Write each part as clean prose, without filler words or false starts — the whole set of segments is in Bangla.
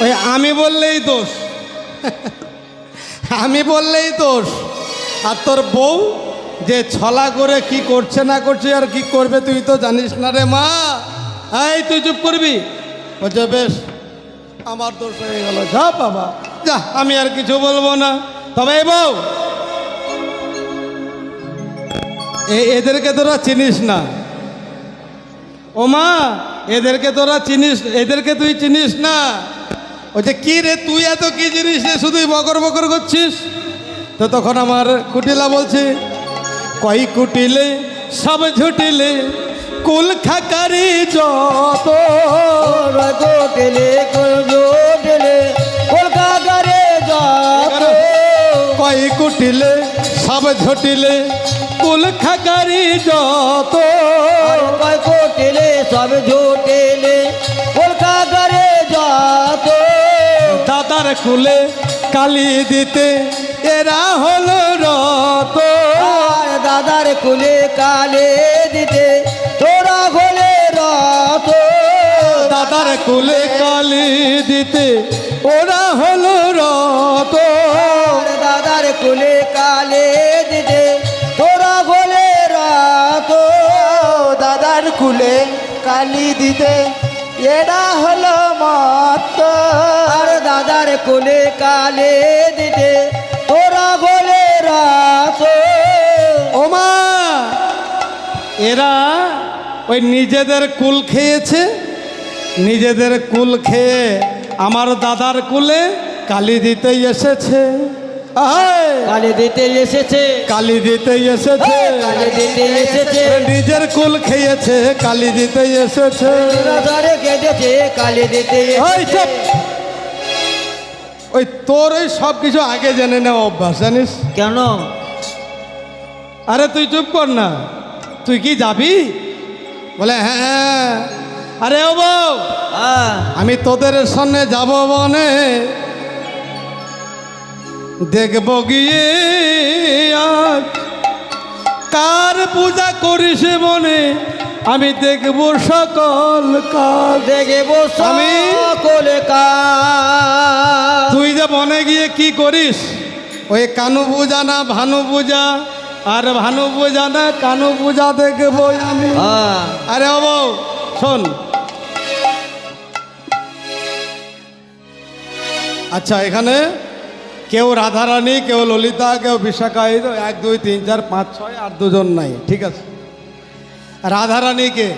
ওই আমি বললেই দোষ আমি বললেই দোষ। আর তোর বউ যে ছলা করে কি করছে না করছে আর কি করবে তুই তো জানিস না রে মা। এই তুই চুপ করবি। বলছে বেশ আমার দোষ হয়ে গেল, যা বাবা যা, আমি আর কিছু বলবো না। তবে এই বউ, এদেরকে তোরা চিনিস না। ও মা, এদেরকে তোরা চিনিস, এদেরকে তুই চিনিস না। ওই যে কি রে তুই এত কি জিনিস রে, শুধুই বকর বকর করছিস। তো তখন আমার কুটিলা বলছে, কই কুটিলে সব ঝুটিলে কুল খাকারি যত, কুটিলে কুটিলে কুল খাকারি যত, কই কুটিলে সব ঝুটিলে কুল খাকারি যত, কই কুটিলে সব ঝুটিলে কুল খাকারি যত। দাদার কুলে কালি দিতে এরা হলো রত, দাদার কুলে কালে দিতে তোরা হলে রত, দাদার কুলে কালি দিতে ওরা হলো রত, দাদার কুলে কালে দিতে তোরা হলে রত, দাদার কুলে কালি দিতে এরা হলো মত, আর দাদার কুলে কালে দিতে তোরা হলে রত। ও মা, এরা ওই নিজেদের কুল খেয়েছে, নিজেদের কুল খেয়ে আমার দাদার কুলে কালি দিতেই এসেছে। কালি দিতে এসেছে, কালি দিতেই এসেছে, কালি দিতে এসেছে, নিজের কুল খেয়েছে কালি দিতেই এসেছে। দাদারে কেটেছে কালি দিতে ওই এসেছে। চুপ! ওই তোর ওই সব কিছু আগে জেনে নেওয়া অভ্যাস জানিস। কেন? আরে তুই চুপ কর না, তুই কি যাবি? বলে হ্যাঁ। আরে ও বউ, আমি তোদের সামনে যাব বনে, দেখব গিয়ে আজ কার পূজা করিস মনে, আমি দেখব সকল কাজ। দেখব আমি সকল কাজ। তুই যে বনে গিয়ে কি করিস, ওই কানু পূজা না ভানু পূজা, আর ভানু পূজা না কানু পূজা দেখব আমি। আরে ও বউ শোন, আচ্ছা এখানে কেউ রাধারানী, কেউ ললিতা, কেউ বিশাখা, এই তো 1 2 3 4 5 6 আর দুজন নাই, ঠিক আছে। রাধারানীকে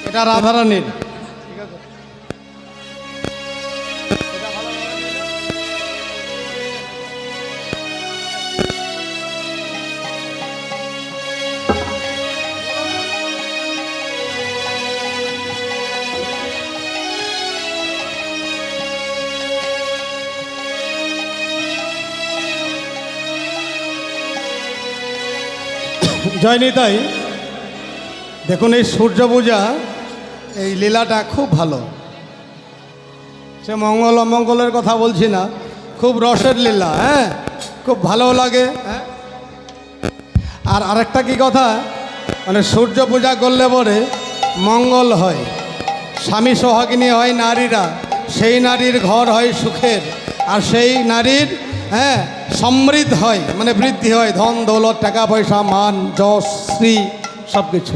এটা রাধারানীর, ঠিক আছে। জয় নিতাই। দেখুন এই সূর্য পূজা, এই লীলাটা খুব ভালো। সে মঙ্গল অমঙ্গলের কথা বলছি না, খুব রসের লীলা, হ্যাঁ, খুব ভালো লাগে। হ্যাঁ, আর আরেকটা কি কথা, মানে সূর্য পূজা করলে পরে মঙ্গল হয়, স্বামী সোহাগিনী হয় নারীরা, সেই নারীর ঘর হয় সুখের, আর সেই নারীর হ্যাঁ সমৃদ্ধ হয়, মানে বৃদ্ধি হয়, ধন দৌলত টাকা পয়সা মান যশ শ্রী সব কিছু।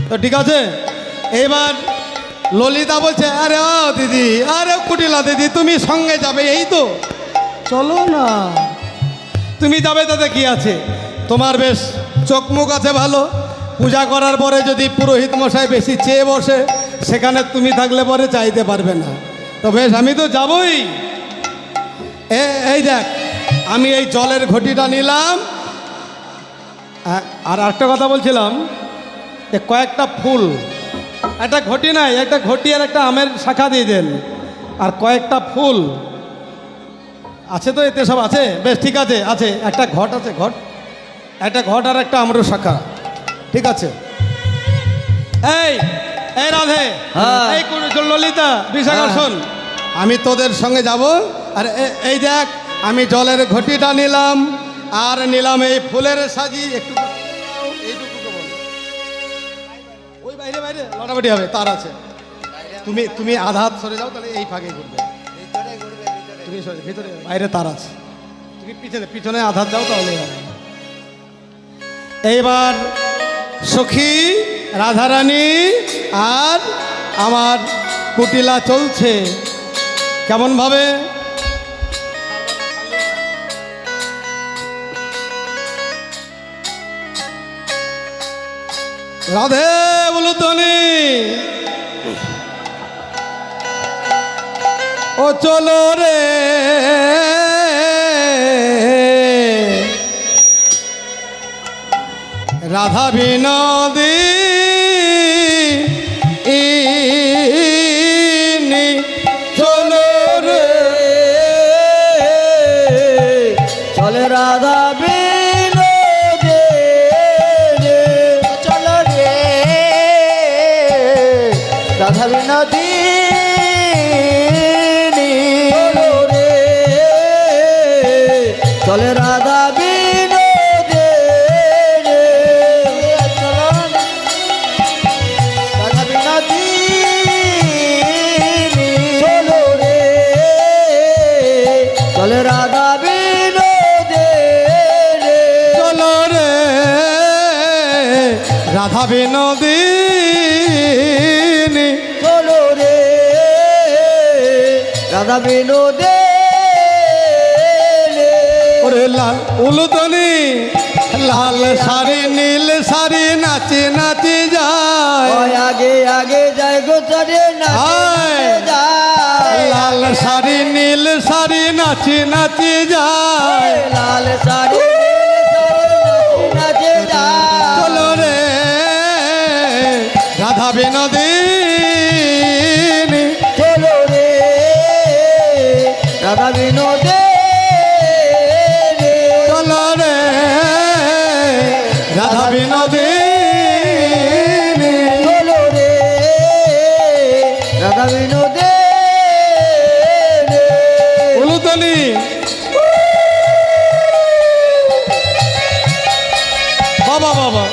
তো ঠিক আছে, এবার ললিতা বলছে, আরে ও দিদি, আরে কুটিলা দিদি, তুমি সঙ্গে যাবে? এই তো চলো না, তুমি যাবে তাতে কি আছে, তোমার বেশ চোখ মুখ আছে ভালো, পূজা করার পরে যদি পুরোহিত মশাই বেশি চেয়ে বসে, সেখানে তুমি থাকলে পরে চাইতে পারবে না। তো বেশ আমি তো যাবই। এই দেখ, আমি এই জলের ঘটিটা নিলাম, আর একটা কথা বলছিলাম, যে কয়েকটা ফুল, একটা ঘটি নাই, একটা ঘটি আর একটা আমের শাখা দিয়ে দেন, আর কয়েকটা ফুল আছে তো, এতে সব আছে, বেশ ঠিক আছে, আছে একটা ঘট, আছে ঘট, একটা ঘট আর একটা আমের শাখা, ঠিক আছে। এই রাধে, এই ললিতা বিশাখা হ্যাঁ। শোন, আমি তোদের সঙ্গে যাব। আর এই দেখ, আমি জলের ঘটিটা নিলাম, আর নিলাম এই ফুলের সাজি। একটু এইটুকু বল, ওই বাইরে বাইরে লটাবাটি হবে, তার আছে। তুমি আধা হাত সরে যাও, তাহলে এই ফাঁকে ঘুরবে। তুমি ভিতরে, বাইরে তার আছে। তুমি পিছনে পিছনে আধা যাও, তাহলে হবে। এইবার সখী রাধারানী আর আমার কুটিলা চলছে কেমন ভাবে। রাধে বলুতনি ও চলো রে রাধা বিনোদী চলো রে। চলে রাধা বিনোদে চলো রে রাধা বিনোদী চলো রে চলে রাধা বিনোদে চলো রাধা বিনোদী চলো রে চলে রাধা বিনোদে চলো রে রাধা বিনোদিনী চলো রে রাধা বিনোদে ওরে লাল উলুদনি লাল শাড়ি নীল শাড়ি নাচে নাচে যায়। আগে আগে যাই গো চরে না আয়। লাল শাড়ি নীল শাড়ি নাচে নাচে যায়। লাল শাড়ি নাচে যায় চলো রে রাধা বিনোদিনী চলো রে রাধা বিনোদে চলো রে রাধা বিনোদিনী চলো রে রাধা বিনোদে উলুতলি বাবা বাবা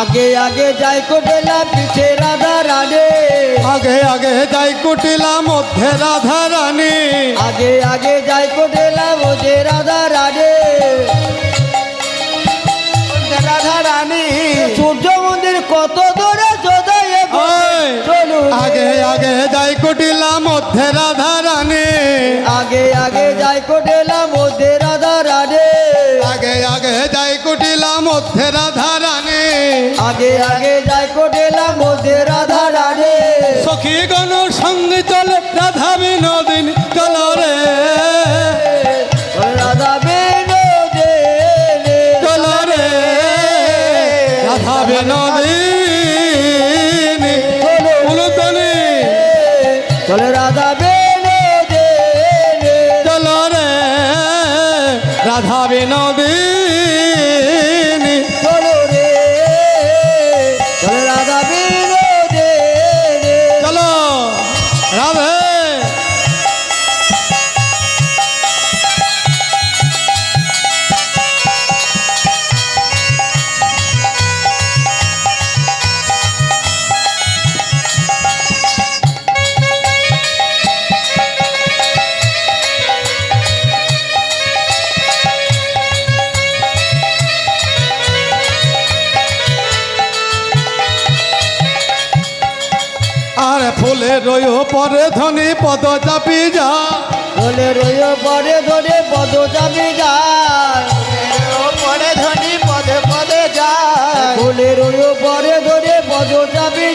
আগে আগে যাই কোটেলা পিছে রাধা রানে আগে আগে যাই কুটিলা মধ্যে রাধা রানী আগে আগে যাই কোটেলা মধ্যে রাধা রানে রাধা রানী সূর্য মন্দির কত দূরে যোদায় ওই, চলুন আগে আগে যাই কুটিলা মধ্যে রাধা রানী আগে আগে যাই কোটেলা মধ্যে রাধা রানে আগে আগে যাই কুটিলা মধ্যে রাধা রানী আগে আগে যাই কোটেলা মধ্যে রাধা রানে সখী গণ সঙ্গে চলে রাধা বিনোদিনী চলো রে রাধা বিনোদে চলো রে রাধা বিনোদিনী উলুতলি চলে রাধা বিনোদে চলো রে রাধা বিনোদিনী চলো রে চলে রাধা বিনোদে চলো রাধে আর ফুলে রয় পরে ধনী পদ চাপি যা বলে রইও পরে ধরে পদ যাবি যায় পরে ধনি পদে পদে যায় যায় ফুলের পরে ধরে পদ চাপি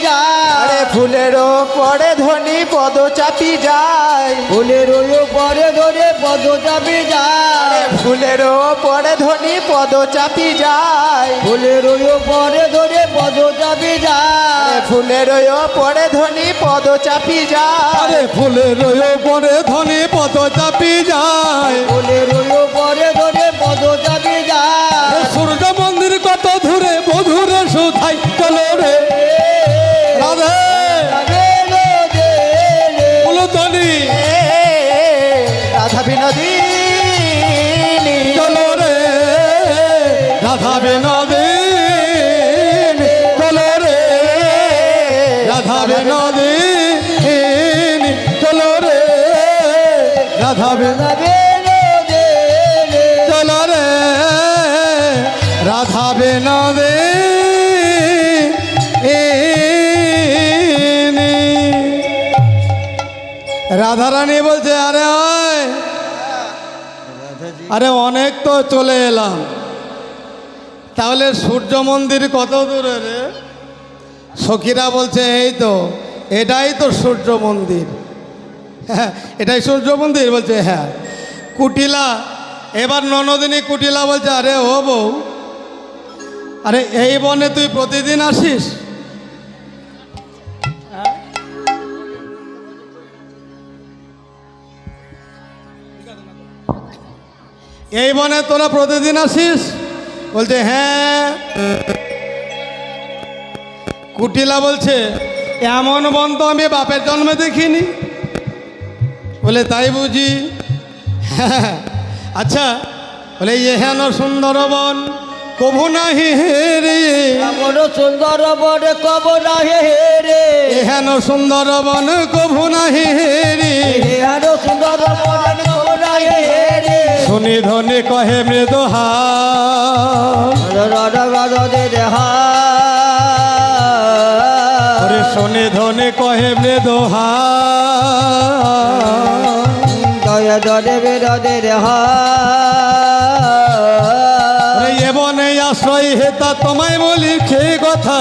আরে যায় ফুলের পরে ধনী পদ চাপি যায় ফুলের পরে ধরে পদ চাপি যায় ফুলের পরে ধনী পদ চাপি যায় ফুলের পরে ধরে পদ চাপি যায় ফুলের পরে ধনী পদ চাপি যায় আরে ফুলের পরে ধনী পদ চাপি যায় ফুলের পরে ধরে পদ চাপি যায় সূর্য মন্দির কত দূরে বধুরে সুধাই চলো রে রাধে কুলতনি রাধা বিনোদিনী চলো রে রাধা বিনোদিনী চলো রে রাধা বিনোদিনী চলো রে রাধা বিনোদিনী চলো রে রাধা বিনোদিনী রাধারানী বলছে আরে ওই আরে অনেক তো চলে এলাম, তাহলে সূর্য মন্দির কত দূরে রে? সখীরা বলছে এই তো, এটাই তো সূর্য মন্দির। হ্যাঁ, এটাই সূর্য মন্দির? বলছে হ্যাঁ। কুটিলা, এবার ননদিনী কুটিলা বলছে আরে ও বউ, আরে এই বনে তুই প্রতিদিন আসিস? এই বনে তোরা প্রতিদিন আসিস? বলছে হ্যাঁ। কুটিলা বলছে এমন বন তো আমি বাপের জন্মে দেখিনি। বলে তাই বুঝি? হ্যাঁ। আচ্ছা, বলে এহেন সুন্দর বন কভু নাহি রে, এমন সুন্দর বন কবু নাহি রে, এহেন সুন্দর বন কভু নাহি রে, এহেন সুন্দর বন কবু নাহি রে। শুনি ধনে কহে মৃদুহার, ওরে শুনি ধনে কহে মৃদুহার, দয়া দরে বিরোধের ওরে এ বনে আশ্রয় হেতা তোমায় বলি সে কথা।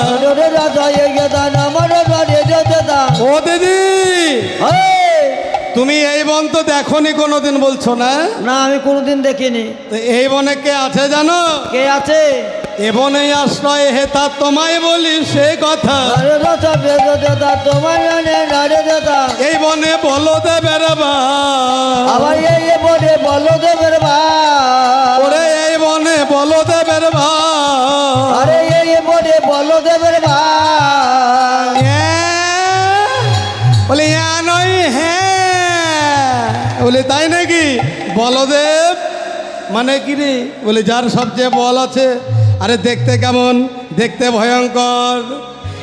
ও দিদি, তুমি এই বন তো দেখনি কোনোদিন, বলছো না? না, আমি কোনোদিন দেখিনি। তো এই বনে কে আছে জানো? কে আছে? এ বনে আশ্রয় হেতা তোমায় বলি সে কথা। তোমার এই বনে বলদেবের বাস, আবার এই বনে বলদেবের বাস। ওরে এই বনে বলদেবের বাস। আরে এই বনে বলদেবের বাস। বলে ইয়া নয়, হ্যাঁ। বলে তাই নাকি? বলদেব মানে কি রে? বলে যার সবচেয়ে বল আছে। আরে দেখতে কেমন? দেখতে ভয়ঙ্কর।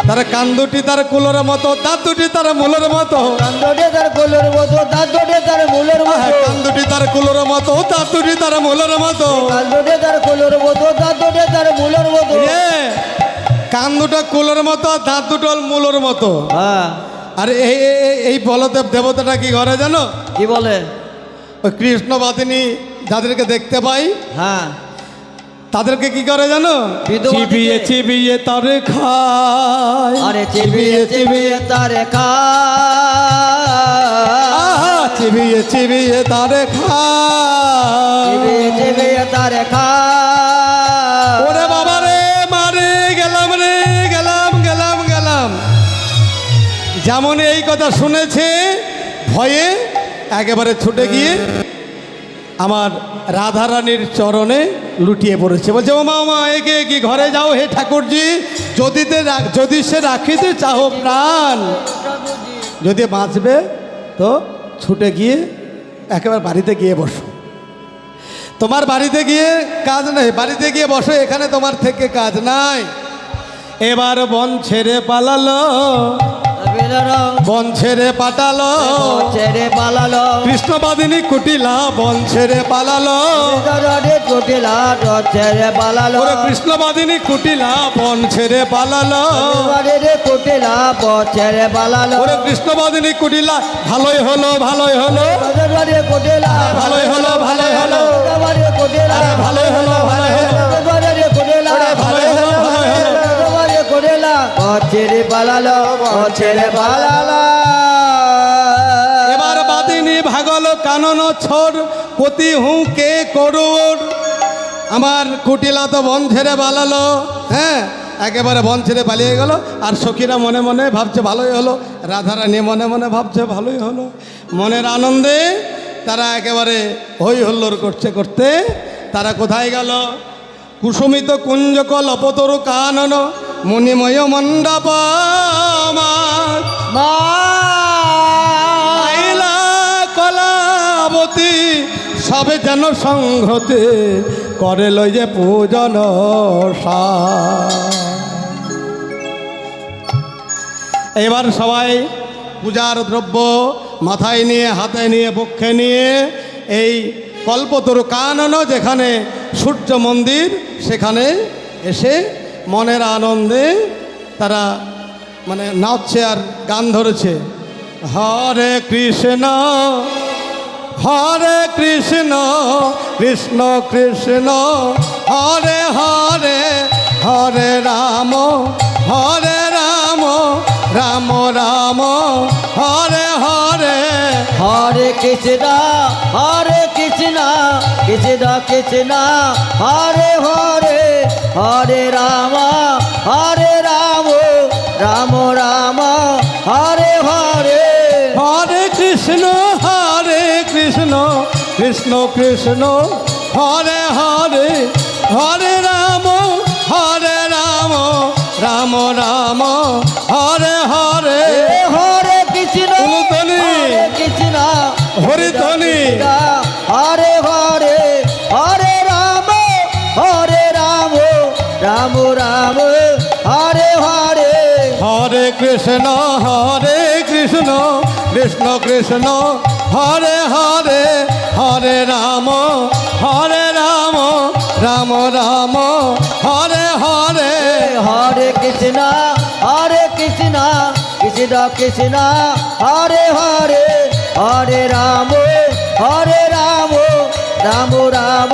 তার কান দুটি তার কুলোর মতো, দাঁত দুটি তার মূলের মতো। কান দুটি তার কুলোর মতো, দাঁত দুটি তার মূলের মতো। কান দুটি তার কুলোর মতো, দাঁত দুটি তার মূলের মতো। কান দুটি তার কুলোর মতো, দাঁত দুটি তার মূলের মতো। কান দুটো কুলোর মতো, দাঁত দুটো মূলের মতো। হ্যাঁ। আর এই বলদেব দেবতাটা কি করে জানো? কি বলে? ওই কৃষ্ণবাদিনী যাদেরকে দেখতে পাই, হ্যাঁ, তাদেরকে কি করে জানো? বিধবা চিবিয়ে দিকে। চিবিয়ে তারে খায়। আরে চিবিয়ে চিবিয়ে তারে খায়, চিবিয়ে চিবিয়ে তারে খায়। চিবিয়ে চিবিয়ে তারে খায়। ওরে বাবা রে, মারে গেলাম রে, গেলাম গেলাম গেলাম। যেমন এই কথা শুনেছে, ভয়ে একেবারে ছুটে গিয়ে আমার রাধারানীর চরণে লুটিয়ে পড়েছে। বলছে ও মা, মা একে কি ঘরে যাও হে ঠাকুরজি, যদি সে রাখিতে চাহো প্রাণ, যদি বাঁচবে তো ছুটে গিয়ে একেবারে বাড়িতে গিয়ে বসো। তোমার বাড়িতে গিয়ে কাজ নেই, বাড়িতে গিয়ে বসো, এখানে তোমার থেকে কাজ নাই। এবার বন ছেড়ে পালালো, বন ছেড়ে পাঠালো, ছেড়ে পালালো কৃষ্ণবাদিনী কুটিলা, বন ছেড়ে পালালো। কুটিলা, ছেড়ে পালালো ওরে কৃষ্ণবাদিনী কুটিলা, বন ছেড়ে পালালো। কুটিলা, ছেড়ে পালালো। ওরে কৃষ্ণবাদিনী কুটিলা, ভালোই হলো ভালোই হলো, কুটিলা, ভালোই হলো ভালোই হলো, কুটিলা, ভালোই হলো ভালোই হলো, কুটিলা, ভালোই হলো ভালোই হলো। পালালো বন ছেড়ে পালালো। এবার বাদিনী ভাগল কানন ছোর পতি হুঁকে করুর। আমার কুটিলা তো বন ছেড়ে পালালো, হ্যাঁ একেবারে বন ছেড়ে পালিয়ে গেল। আর সখীরা মনে মনে ভাবছে ভালোই হলো, রাধারানী মনে মনে ভাবছে ভালোই হলো। মনের আনন্দে তারা একেবারে হই হল্লোড় করতে করতে তারা কোথায় গেল? কুসুমিত কুঞ্জক লপতরু কানন মুনিময় মণ্ডপ মাইলা কলাবতী সবে যেন সংঘতে করে লই যে পূজন এবার সবাই পূজার দ্রব্য মাথায় নিয়ে হাতে নিয়ে পক্ষে নিয়ে এই কল্পতরু কানন যেখানে সূর্য মন্দির সেখানে এসে মনের আনন্দে তারা মানে নাচছে আর গান ধরেছে। হরে কৃষ্ণ হরে কৃষ্ণ কৃষ্ণ কৃষ্ণ হরে হরে হরে রাম রাম রাম হরে হরে। হরে কৃষ্ণ কৃষ্ণ কৃষ্ণ হরে হরে হরে রাম রাম রাম হরে হরে। হরে কৃষ্ণ কৃষ্ণ কৃষ্ণ হরে হরে হরে রাম রাম রাম হরে হরে। হরে কৃষ্ণ কৃষ্ণ হরিধ্বনি হরে হরে হরে রাম রাম রাম হরে হরে। হরে কৃষ্ণ কৃষ্ণ কৃষ্ণ হরে হরে হরে রাম রাম রাম হরে হরে। হরে কৃষ্ণ কৃষ্ণ কৃষ্ণ হরে হরে হরে রাম রাম রাম